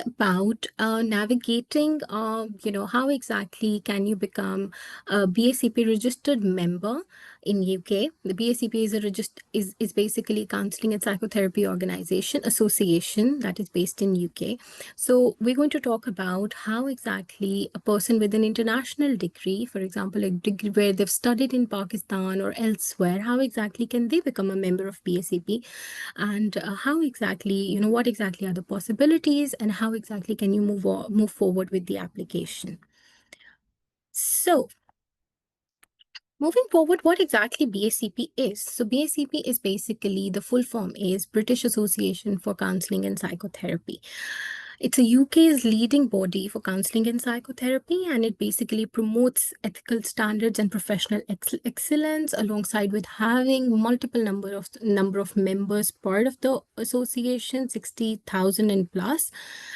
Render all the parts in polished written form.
about navigating, how exactly can you become a BACP registered member in UK. The BACP is basically a counseling and psychotherapy association that is based in UK. So we're going to talk about how exactly a person with an international degree, for example, a degree where they've studied in Pakistan or elsewhere, how exactly can they become a member of BACP, and how exactly, what exactly are the possibilities, and how exactly can you move forward with the application. So moving forward, what exactly BACP is? So BACP is basically, the full form is British Association for Counselling and Psychotherapy. It's a UK's leading body for counseling and psychotherapy, and it basically promotes ethical standards and professional excellence, alongside with having multiple number of members part of the association, 60,000 and plus.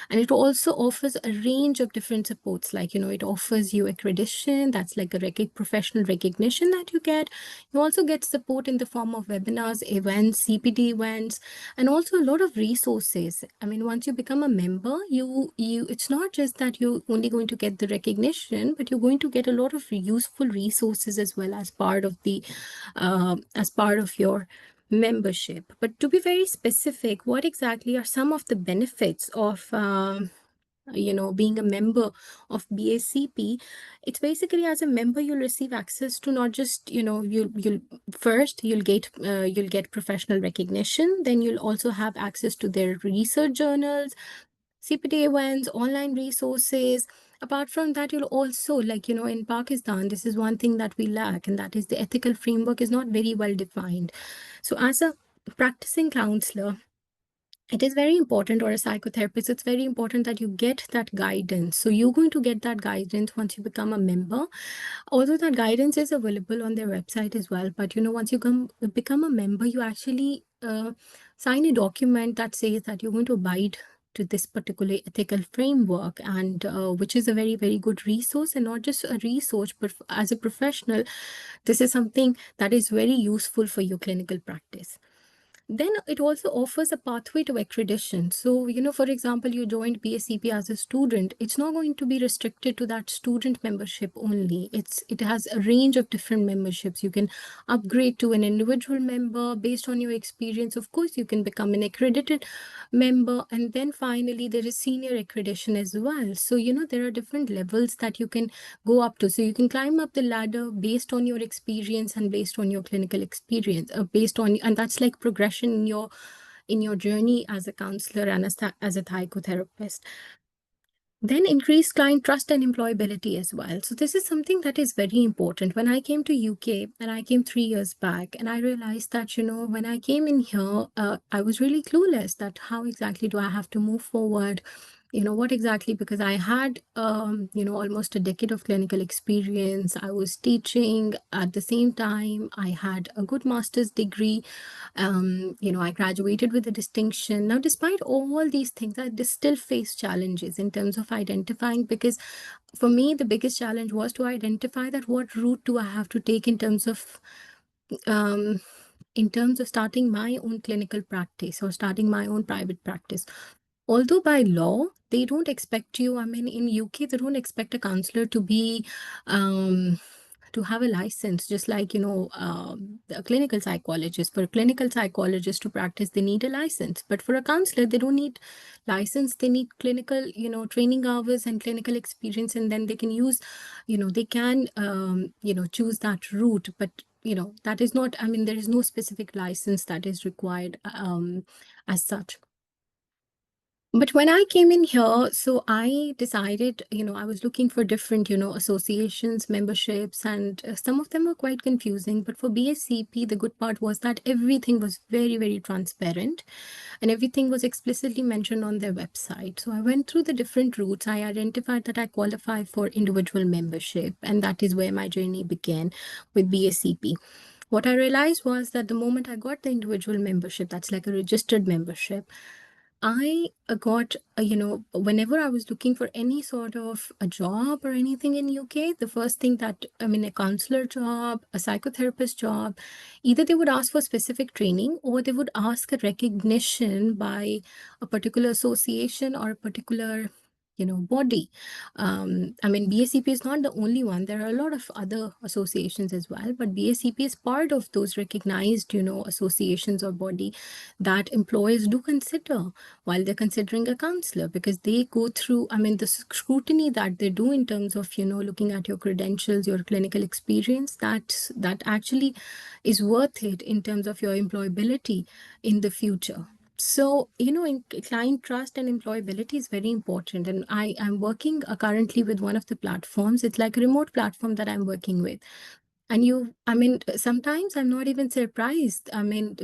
And it also offers a range of different supports, like, it offers you accreditation, that's like a professional recognition that you get. You also get support in the form of webinars, events, CPD events, and also a lot of resources. I mean, once you become a member, you it's not just that you're only going to get the recognition, but you're going to get a lot of useful resources as well as part of your membership. But to be very specific, what exactly are some of the benefits of being a member of BACP? It's basically, as a member, you'll receive access to not just, you'll get professional recognition, then you'll also have access to their research journals, CPD events, online resources. Apart from that, you'll also, in Pakistan, this is one thing that we lack, and that is the ethical framework is not very well defined. So as a practicing counselor, it is very important, or a psychotherapist, it's very important that you get that guidance. So you're going to get that guidance once you become a member. Although that guidance is available on their website as well, but once you become a member, you actually sign a document that says that you're going to abide to this particular ethical framework, and which is a very, very good resource. And not just a resource, but as a professional, this is something that is very useful for your clinical practice. Then it also offers a pathway to accreditation. So, for example, you joined BACP as a student, it's not going to be restricted to that student membership only. It has a range of different memberships. You can upgrade to an individual member based on your experience. Of course, you can become an accredited member. And then finally, there is senior accreditation as well. So, there are different levels that you can go up to. So you can climb up the ladder based on your experience and based on your clinical experience, and that's like progression in your journey as a counselor and as a psychotherapist. Then increased client trust and employability as well. So this is something that is very important. When I came to UK, and I came 3 years back, and I realized that, when I came in here, I was really clueless that how exactly do I have to move forward? What exactly, because I had, almost a decade of clinical experience. I was teaching at the same time. I had a good master's degree. I graduated with a distinction. Now, despite all these things, I still face challenges in terms of identifying, because for me, the biggest challenge was to identify that what route do I have to take um, in terms of starting my own clinical practice or starting my own private practice. Although by law, they don't expect you, I mean, in UK, they don't expect a counselor to be, to have a license, just like, a clinical psychologist. For a clinical psychologist to practice, they need a license. But for a counselor, they don't need license. They need clinical, training hours and clinical experience, and then they can use, they can, choose that route. But, that is not, I mean, there is no specific license that is required as such. But when I came in here, so I decided, I was looking for different, associations, memberships, and some of them were quite confusing. But for BACP, the good part was that everything was very, very transparent, and everything was explicitly mentioned on their website. So I went through the different routes. I identified that I qualify for individual membership, and that is where my journey began with BACP. What I realized was that the moment I got the individual membership, that's like a registered membership, I got, whenever I was looking for any sort of a job or anything in UK, the first thing that, I mean, a counselor job, a psychotherapist job, either they would ask for specific training or they would ask a recognition by a particular association or a particular, body. I mean, BACP is not the only one. There are a lot of other associations as well, but BACP is part of those recognized, associations or body that employers do consider while they're considering a counselor, because they go through, I mean, the scrutiny that they do in terms of, looking at your credentials, your clinical experience, that actually is worth it in terms of your employability in the future. So, in client trust and employability is very important. And I'm working currently with one of the platforms. It's like a remote platform that I'm working with. And I mean, sometimes I'm not even surprised. I mean,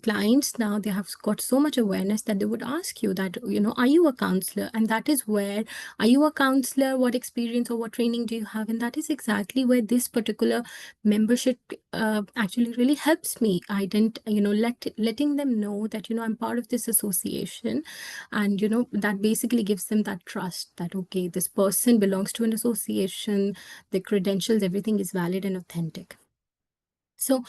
clients now, they have got so much awareness that they would ask you that, are you a counselor? And that is where, are you a counselor? What experience or what training do you have? And that is exactly where this particular membership actually really helps me. I didn't, letting them know that, I'm part of this association. And, that basically gives them that trust that, okay, this person belongs to an association, the credentials, everything is valid and authentic. So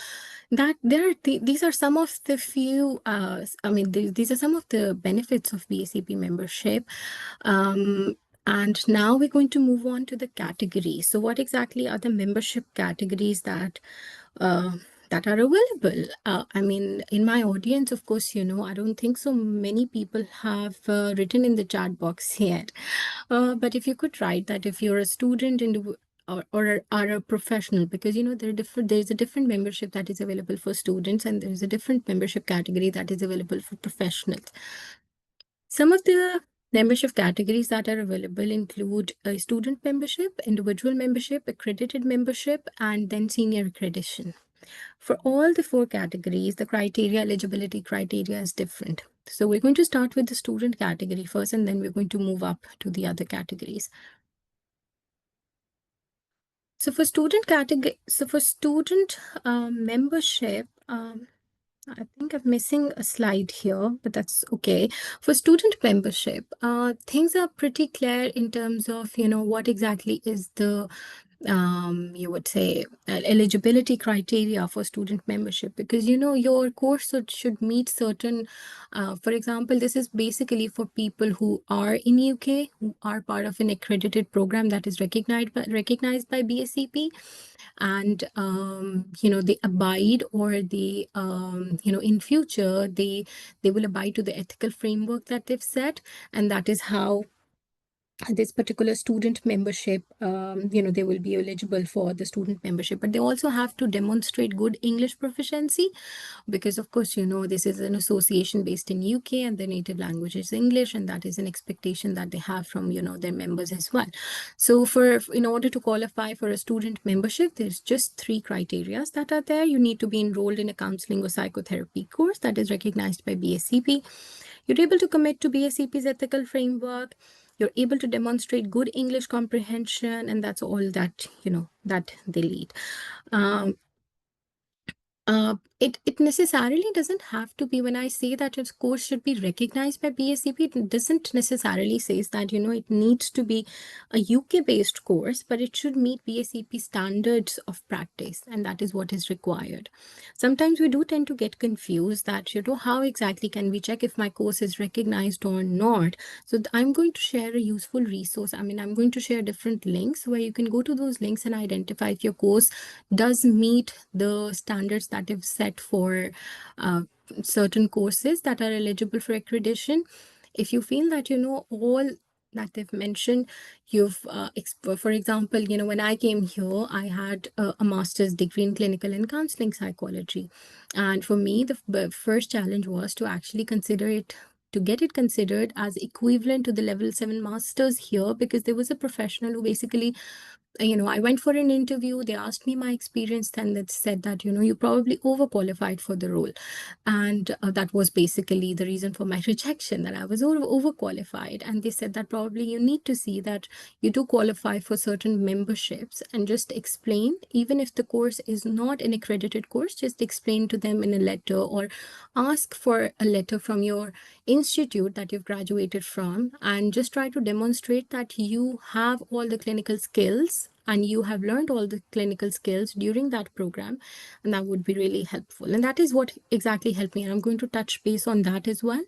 that these are some of the few, these are some of the benefits of BACP membership. And now we're going to move on to the categories. So what exactly are the membership categories that that are available? I mean, in my audience, of course, I don't think so many people have written in the chat box yet. But if you could write that, if you're a student or are a professional, because there's a different membership that is available for students, and there's a different membership category that is available for professionals. Some of the membership categories that are available include a student membership, individual membership, accredited membership, and then senior accreditation. For all the four categories, the eligibility criteria is different. So we're going to start with the student category first, and then we're going to move up to the other categories. So for student membership, I think I'm missing a slide here, but that's okay. For student membership, things are pretty clear in terms of, what exactly is the you would say eligibility criteria for student membership, because your course should meet certain for example, this is basically for people who are in UK, who are part of an accredited program that is recognized by BACP, and they abide, or they in future they will abide to the ethical framework that they've set, and that is how this particular student membership, they will be eligible for the student membership. But they also have to demonstrate good English proficiency, because of course, this is an association based in UK and their native language is English, and that is an expectation that they have from, their members as well. So in order to qualify for a student membership, there's just 3 criteria that are there. You need to be enrolled in a counseling or psychotherapy course that is recognized by BACP. You're able to commit to BACP's ethical framework. You're able to demonstrate good English comprehension, and that's all that, that they lead. It necessarily doesn't have to be, when I say that its course should be recognized by BACP, it doesn't necessarily say that, it needs to be a UK-based course, but it should meet BACP standards of practice, and that is what is required. Sometimes we do tend to get confused that, how exactly can we check if my course is recognized or not? So I'm going to share a useful resource. I mean, I'm going to share different links where you can go to those links and identify if your course does meet the standards that they've set for certain courses that are eligible for accreditation. If you feel that all that they've mentioned, you've for example, when I came here, I had a master's degree in clinical and counseling psychology, and for me the first challenge was to actually get it considered as equivalent to the level 7 masters here, because there was a professional who basically I went for an interview, they asked me my experience, and they said that, you probably overqualified for the role. And that was basically the reason for my rejection, that I was overqualified. And they said that probably you need to see that you do qualify for certain memberships, and just explain, even if the course is not an accredited course, just explain to them in a letter, or ask for a letter from your institute that you've graduated from, and just try to demonstrate that you have all the clinical skills and you have learned all the clinical skills during that program, and that would be really helpful. And that is what exactly helped me, and I'm going to touch base on that as well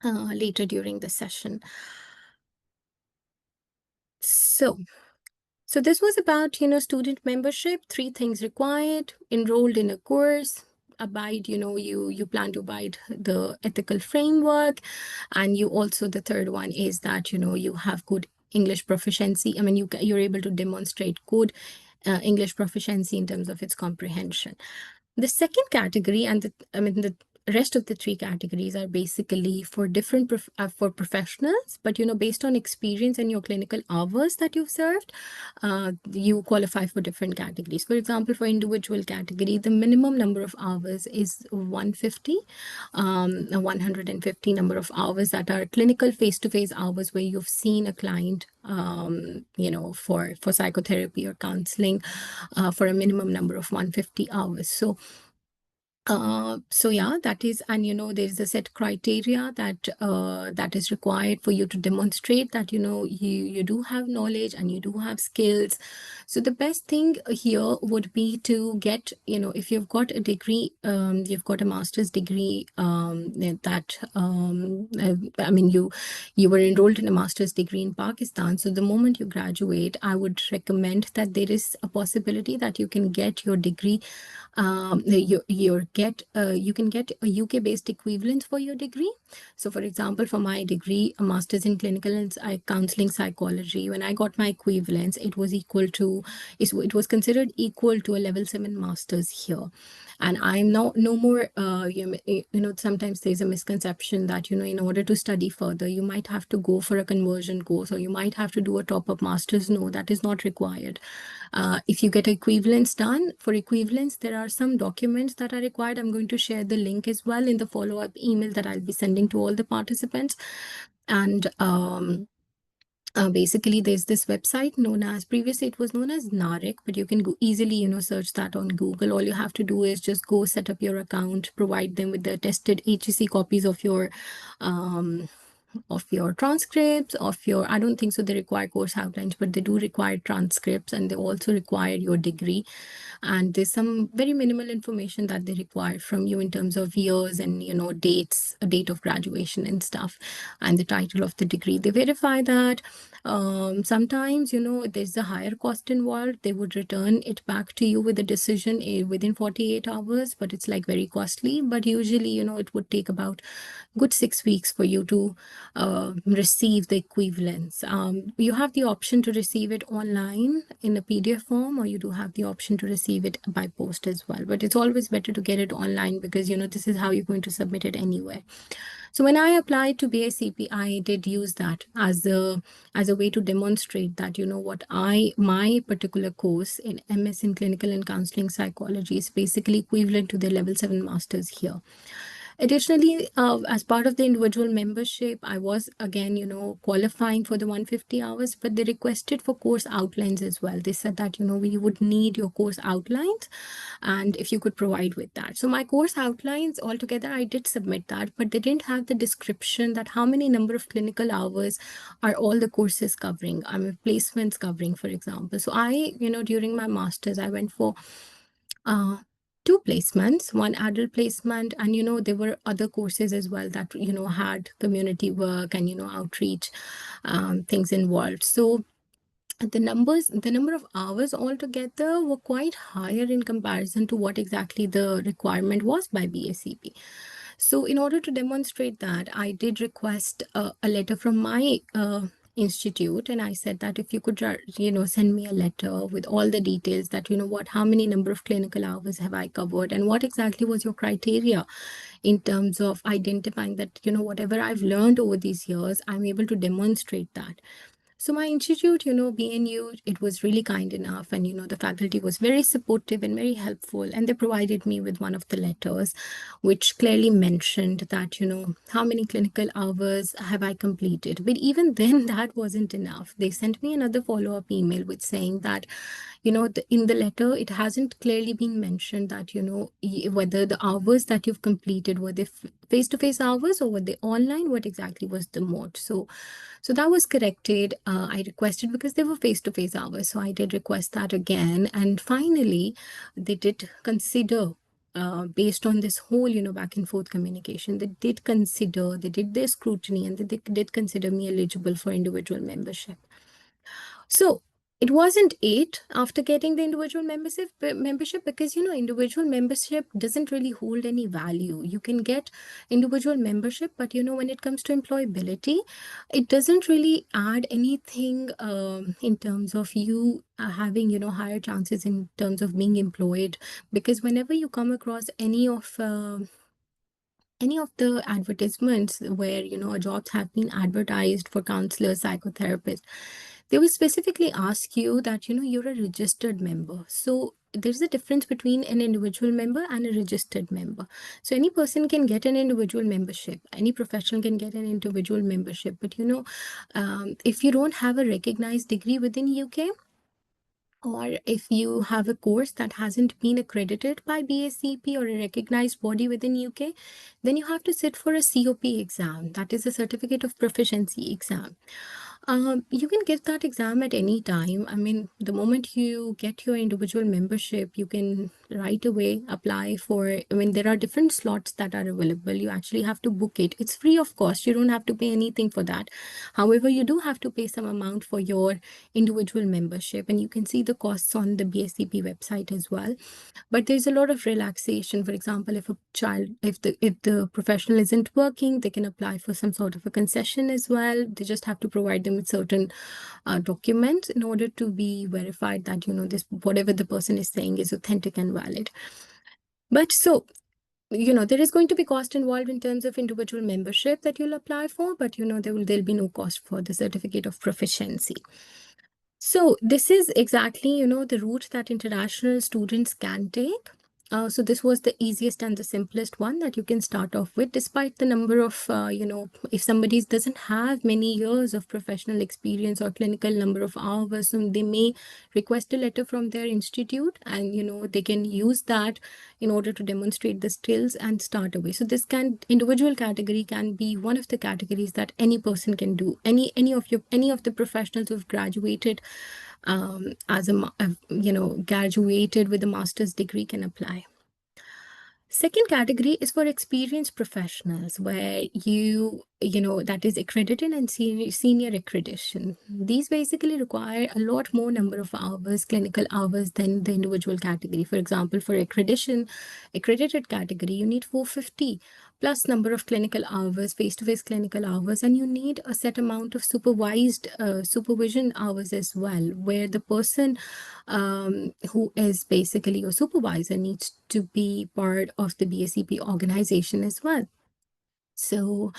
later during the session. So this was about, student membership, 3 things required: enrolled in a course, abide, you plan to abide the ethical framework, and you also, the third one is that, you have good English proficiency. I mean, you're able to demonstrate good English proficiency in terms of its comprehension. The second category, and the rest of the 3 categories are basically for different for professionals, but based on experience and your clinical hours that you've served, you qualify for different categories. For example, for individual category, the minimum number of hours is 150, 150 number of hours that are clinical face-to-face hours, where you've seen a client, for psychotherapy or counseling, for a minimum number of 150 hours. So yeah, that is, and there's a set criteria that is required for you to demonstrate that you do have knowledge and you do have skills. So the best thing here would be to get, if you've got a degree, you've got a master's degree, that I mean, you were enrolled in a master's degree in Pakistan. So the moment you graduate, I would recommend that there is a possibility that you can get your degree, you can get a UK-based equivalent for your degree. So for example, for my degree, a master's in clinical and counseling psychology, when I got my equivalence, it was considered equal to a level 7 master's here. And I'm no more, sometimes there's a misconception that, in order to study further, you might have to go for a conversion course, or you might have to do a top-up master's. No, that is not required. If you get equivalence done, for equivalence, there are some documents that are required. I'm going to share the link as well in the follow-up email that I'll be sending to all the participants. And basically, there's this website previously it was known as NARIC, but you can easily, search that on Google. All you have to do is just go set up your account, provide them with the attested HEC copies of your transcripts, I don't think so they require course outlines, but they do require transcripts, and they also require your degree. And there's some very minimal information that they require from you in terms of years and, dates, a date of graduation and stuff, and the title of the degree. They verify that. Sometimes, there's a higher cost involved. They would return it back to you with a decision within 48 hours, but it's like very costly. But usually, it would take about good 6 weeks for you to receive the equivalence. You have the option to receive it online in a PDF form, or you do have the option to receive it by post as well. But it's always better to get it online, because this is how you're going to submit it anyway. So when I applied to BACP, I did use that as a way to demonstrate that, my particular course in MS in Clinical and Counselling Psychology is basically equivalent to the level 7 masters here. Additionally, as part of the individual membership, I was again, qualifying for the 150 hours, but they requested for course outlines as well. They said that, we would need your course outlines, and if you could provide with that. So my course outlines altogether, I did submit that, but they didn't have the description that how many number of clinical hours are all the courses covering. I mean, placements covering, for example. So I, during my master's, I went for 2 placements, one adult placement, and there were other courses as well that had community work and outreach things involved. So the number of hours altogether were quite higher in comparison to what exactly the requirement was by BACP. So in order to demonstrate that, I did request a letter from my institute, and I said that if you could send me a letter with all the details that how many number of clinical hours have I covered, and what exactly was your criteria in terms of identifying that whatever I've learned over these years, I'm able to demonstrate that. So my institute, BNU, it was really kind enough, and the faculty was very supportive and very helpful, and they provided me with one of the letters, which clearly mentioned that how many clinical hours have I completed. But even then, that wasn't enough. They sent me another follow-up email with saying that in the letter, it hasn't clearly been mentioned that whether the hours that you've completed were they face-to-face hours or were they online. What exactly was the mode? So that was corrected. I requested because they were face-to-face hours. So I did request that again. And finally, they did consider, based on this whole, back and forth communication, they did their scrutiny, and they did consider me eligible for individual membership. So it wasn't eight after getting the individual membership because individual membership doesn't really hold any value. You can get individual membership, but when it comes to employability, it doesn't really add anything in terms of you having higher chances in terms of being employed. Because whenever you come across any of the advertisements where jobs have been advertised for counselors, psychotherapists, they will specifically ask you that you're a registered member. So there's a difference between an individual member and a registered member. So any person can get an individual membership, any professional can get an individual membership, but if you don't have a recognized degree within UK, or if you have a course that hasn't been accredited by BACP or a recognized body within UK, then you have to sit for a COP exam. That is a Certificate of Proficiency exam. You can give that exam at any time. I mean, the moment you get your individual membership, you can right away apply for. I mean, there are different slots that are available. You actually have to book it. It's free of cost. You don't have to pay anything for that. However, you do have to pay some amount for your individual membership, and you can see the costs on the BACP website as well. But there's a lot of relaxation. For example, if the professional isn't working, they can apply for some sort of a concession as well. They just have to provide them with certain documents in order to be verified that this whatever the person is saying is authentic and valid. But so there is going to be cost involved in terms of individual membership that you'll apply for, but there'll be no cost for the certificate of proficiency. So this is exactly, the route that international students can take. So this was the easiest and the simplest one that you can start off with, despite the number of, if somebody doesn't have many years of professional experience or clinical number of hours, so they may request a letter from their institute, and, they can use that in order to demonstrate the skills and start away. So this individual category can be one of the categories that any person can do. Any of the professionals who've graduated graduated with a master's degree can apply. Second category is for experienced professionals, where that is accredited and senior accreditation. These basically require a lot more number of hours, clinical hours, than the individual category. For example, for accredited category, you need 450 plus number of clinical hours, face-to-face clinical hours, and you need a set amount of supervision hours as well, where the person who is basically your supervisor needs to be part of the BACP organization as well. So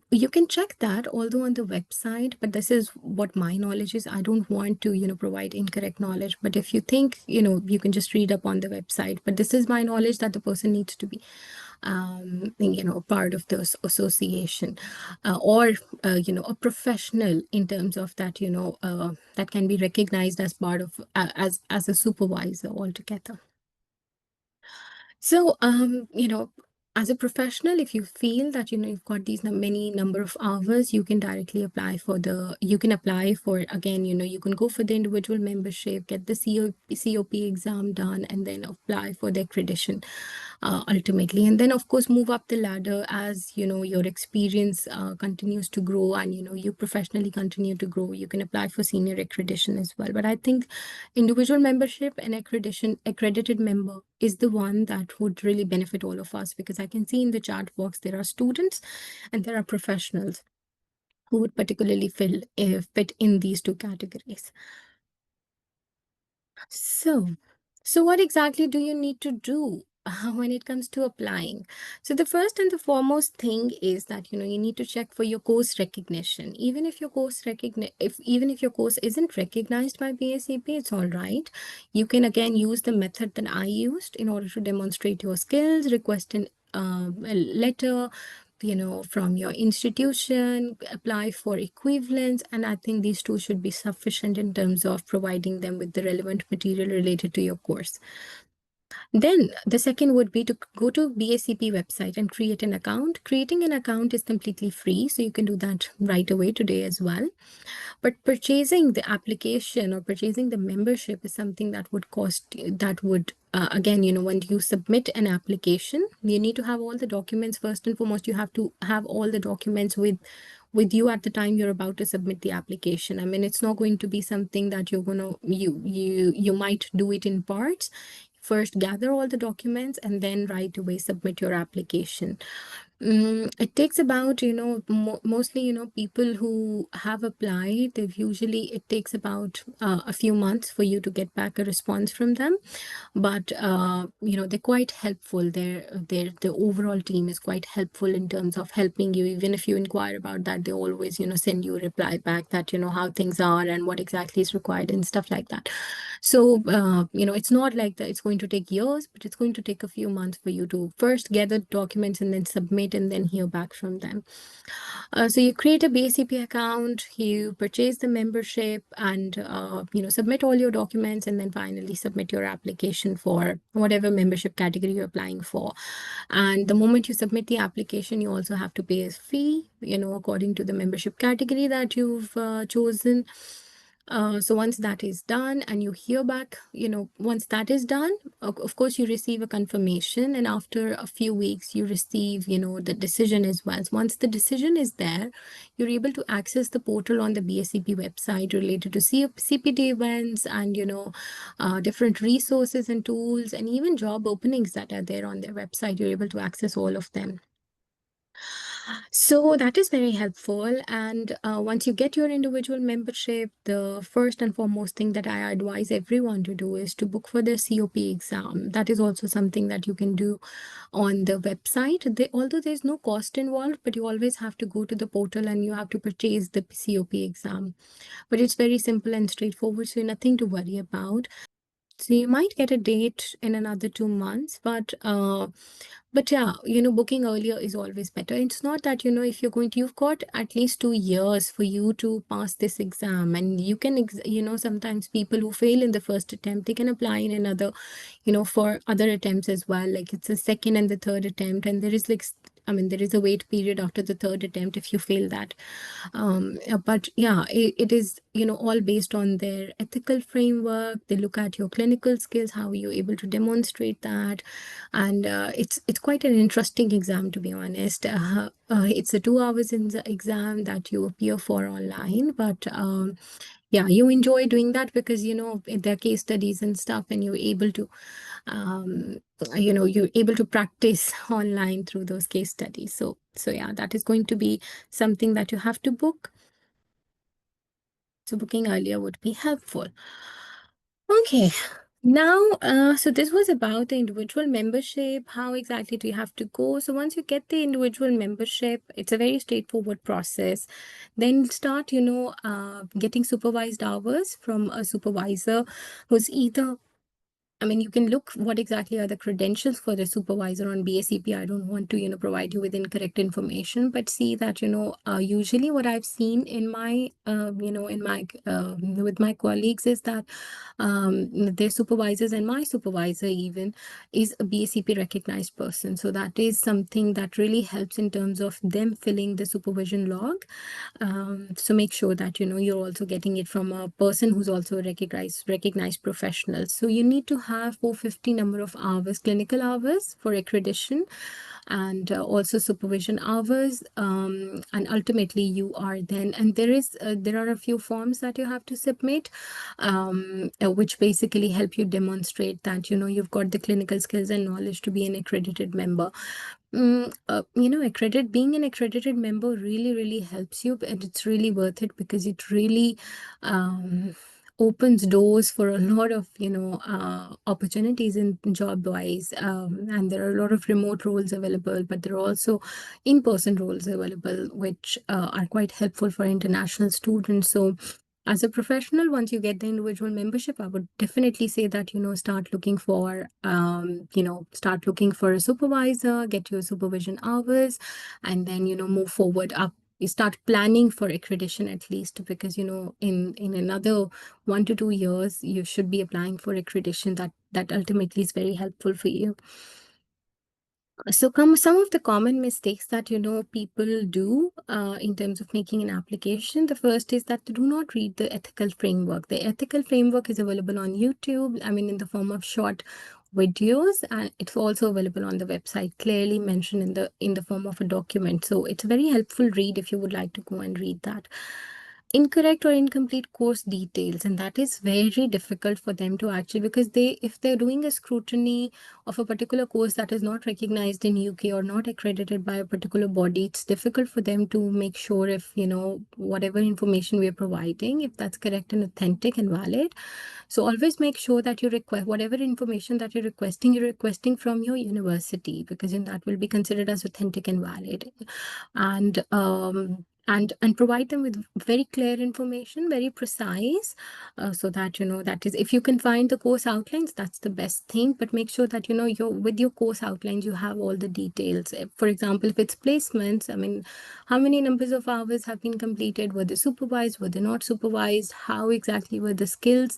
you can check that, although on the website, but this is what my knowledge is. I don't want to, provide incorrect knowledge. But if you think, you can just read up on the website. But this is my knowledge that the person needs to be, part of the association, or, a professional in terms of that, that can be recognized as part of, as a supervisor altogether. So, as a professional, if you feel that, you've got these many number of hours, you can directly apply for again, you can go for the individual membership, get the COP exam done, and then apply for the accreditation ultimately. And then, of course, move up the ladder as, your experience continues to grow, and, you professionally continue to grow. You can apply for senior accreditation as well. But I think individual membership and accredited member is the one that would really benefit all of us, because I can see in the chat box there are students and there are professionals who would particularly fit in these two categories. So what exactly do you need to do when it comes to applying. So the first and the foremost thing is that, you need to check for your course recognition. Even if your course isn't recognized by BACP, it's all right. You can again use the method that I used in order to demonstrate your skills, request a letter, from your institution, apply for equivalence, and I think these two should be sufficient in terms of providing them with the relevant material related to your course. Then the second would be to go to BACP website and create an account. Creating an account is completely free, so you can do that right away today as well. But purchasing the application or purchasing the membership is something that would again, when you submit an application, you need to have all the documents. First and foremost, you have to have all the documents with you at the time you're about to submit the application. I mean, it's not going to be something that you might do it in parts. First, gather all the documents and then right away submit your application. It takes about, mostly, people who have applied, it takes about a few months for you to get back a response from them. But, they're quite helpful. The overall team is quite helpful in terms of helping you. Even if you inquire about that, they always, send you a reply back that, how things are and what exactly is required and stuff like that. So, it's not like that it's going to take years, but it's going to take a few months for you to first gather documents and then submit and then hear back from them. So you create a BACP account, you purchase the membership, and submit all your documents, and then finally submit your application for whatever membership category you're applying for. And the moment you submit the application, you also have to pay a fee, according to the membership category that you've chosen. So once that is done and you hear back, once that is done, of course, you receive a confirmation, and after a few weeks, you receive, the decision as well. So once the decision is there, you're able to access the portal on the BACP website related to CPT events and, different resources and tools, and even job openings that are there on their website. You're able to access all of them. So that is very helpful. And once you get your individual membership, the first and foremost thing that I advise everyone to do is to book for their COP exam. That is also something that you can do on the website. Although there's no cost involved, but you always have to go to the portal and you have to purchase the COP exam. But it's very simple and straightforward, so nothing to worry about. So you might get a date in another 2 months, but yeah, booking earlier is always better. It's not that, if you've got at least 2 years for you to pass this exam, and you can, sometimes people who fail in the first attempt, they can apply in another, for other attempts as well. Like it's the second and the third attempt, and there is there is a wait period after the third attempt if you fail that. But yeah, it is, all based on their ethical framework. They look at your clinical skills, how you're able to demonstrate that. And it's quite an interesting exam, to be honest. It's a 2 hours in the exam that you appear for online, but yeah, you enjoy doing that because, there are case studies and stuff, and you're able to practice online through those case studies. So yeah, that is going to be something that you have to book. So booking earlier would be helpful. Okay. Now, so this was about the individual membership. How exactly do you have to go? So once you get the individual membership, it's a very straightforward process. Then start, getting supervised hours from a supervisor who's either, you can look what exactly are the credentials for the supervisor on BACP. I don't want to, provide you with incorrect information, but see that, usually what I've seen in my, with my colleagues is that their supervisors and my supervisor even is a BACP recognized person. So that is something that really helps in terms of them filling the supervision log. So make sure that, you're also getting it from a person who's also a recognized professional. So you need to have 450 number of hours, clinical hours for accreditation, and also supervision hours. And ultimately you are then, and there are a few forms that you have to submit, which basically help you demonstrate that, you've got the clinical skills and knowledge to be an accredited member. Being an accredited member really, really helps you, and it's really worth it because it really opens doors for a lot of opportunities in job wise, and there are a lot of remote roles available, but there are also in-person roles available, which are quite helpful for international students. So as a professional, once you get the individual membership, I would definitely say that start looking for a supervisor, get your supervision hours, and then move forward up. You start planning for accreditation at least, because in another 1 to 2 years you should be applying for accreditation. That ultimately is very helpful for you. So some of the common mistakes that people do in terms of making an application. The first is that do not read the ethical framework. The ethical framework is available on YouTube, I mean, in the form of short videos, and it's also available on the website, clearly mentioned in the form of a document. So it's a very helpful read if you would like to go and read that. Incorrect or incomplete course details, and that is very difficult for them to actually, because if they're doing a scrutiny of a particular course that is not recognized in UK or not accredited by a particular body, it's difficult for them to make sure if whatever information we are providing, if that's correct and authentic and valid. So always make sure that you request whatever information that you're requesting from your university, because then that will be considered as authentic and valid. And provide them with very clear information, very precise, so that that is, if you can find the course outlines, that's the best thing. But make sure that with your course outlines you have all the details. For example, if it's placements, I mean, how many numbers of hours have been completed, were they supervised, were they not supervised, how exactly were the skills,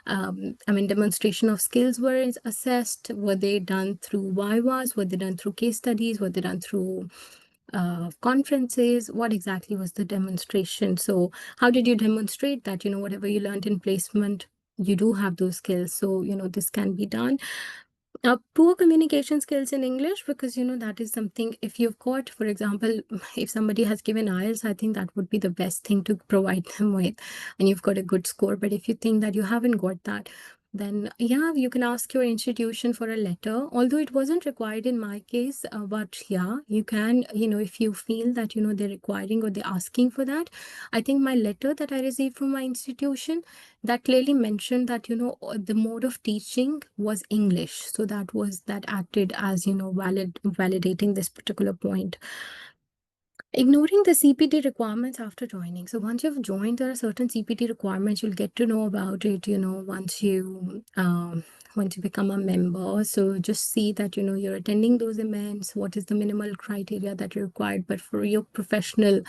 I mean, demonstration of skills were assessed, were they done through vivas, were they done through case studies, were they done through conferences, what exactly was the demonstration? So how did you demonstrate that whatever you learned in placement, you do have those skills? So this can be done. Poor communication skills in English, because that is something, if you've got, for example, if somebody has given IELTS, I think that would be the best thing to provide them with, and you've got a good score. But if you think that you haven't got that, then yeah, you can ask your institution for a letter, although it wasn't required in my case. But yeah, you can, if you feel that they're requiring or they're asking for that. I think my letter that I received from my institution, that clearly mentioned that the mode of teaching was English, so that acted as validating this particular point. Ignoring the CPT requirements after joining. So once you've joined, there are certain CPT requirements. You'll get to know about it, once you become a member. So just see that you're attending those events. What is the minimal criteria that you're required? But for your professional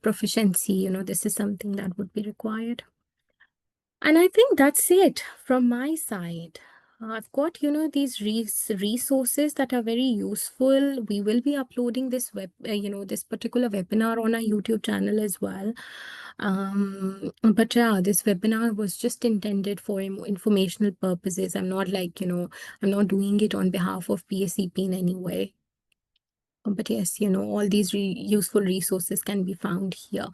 proficiency, this is something that would be required. And I think that's it from my side. I've got, these resources that are very useful. We will be uploading this particular webinar on our YouTube channel as well. But yeah, this webinar was just intended for informational purposes. I'm not I'm not doing it on behalf of BACP in any way. But yes, all these useful resources can be found here.